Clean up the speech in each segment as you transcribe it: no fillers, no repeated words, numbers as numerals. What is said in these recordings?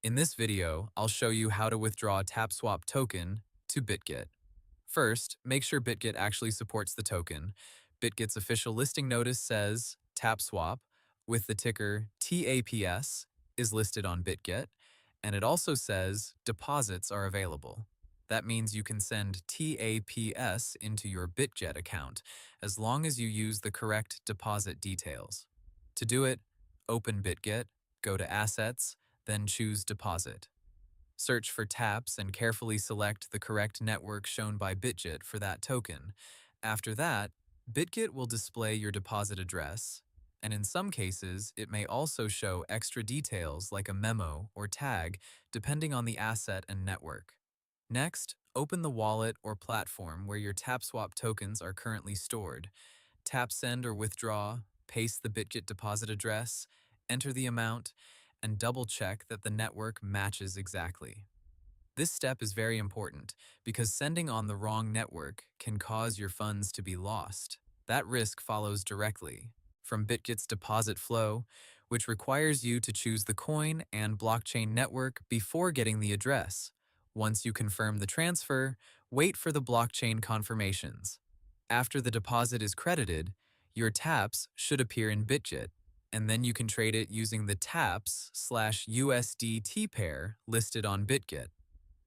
In this video, I'll show you how to withdraw a Tapswap token to Bitget. First, make sure Bitget actually supports the token. Bitget's official listing notice says Tapswap with the ticker TAPS is listed on Bitget, and it also says deposits are available. That means you can send TAPS into your Bitget account as long as you use the correct deposit details. To do it, open Bitget, go to Assets, then choose Deposit. Search for taps and carefully select the correct network shown by Bitget for that token. After that, Bitget will display your deposit address, and in some cases, it may also show extra details like a memo or tag, depending on the asset and network. Next, open the wallet or platform where your Tapswap tokens are currently stored. Tap Send or Withdraw, paste the Bitget deposit address, enter the amount, and double-check that the network matches exactly. This step is very important because sending on the wrong network can cause your funds to be lost. That risk follows directly from Bitget's deposit flow, which requires you to choose the coin and blockchain network before getting the address. Once you confirm the transfer, wait for the blockchain confirmations. After the deposit is credited, your taps should appear in Bitget, and then you can trade it using the taps/USDT pair listed on Bitget.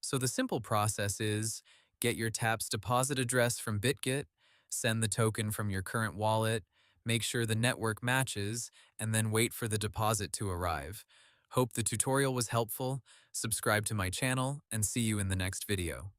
So the simple process is get your taps deposit address from Bitget, send the token from your current wallet, make sure the network matches, and then wait for the deposit to arrive. Hope the tutorial was helpful. Subscribe to my channel and see you in the next video.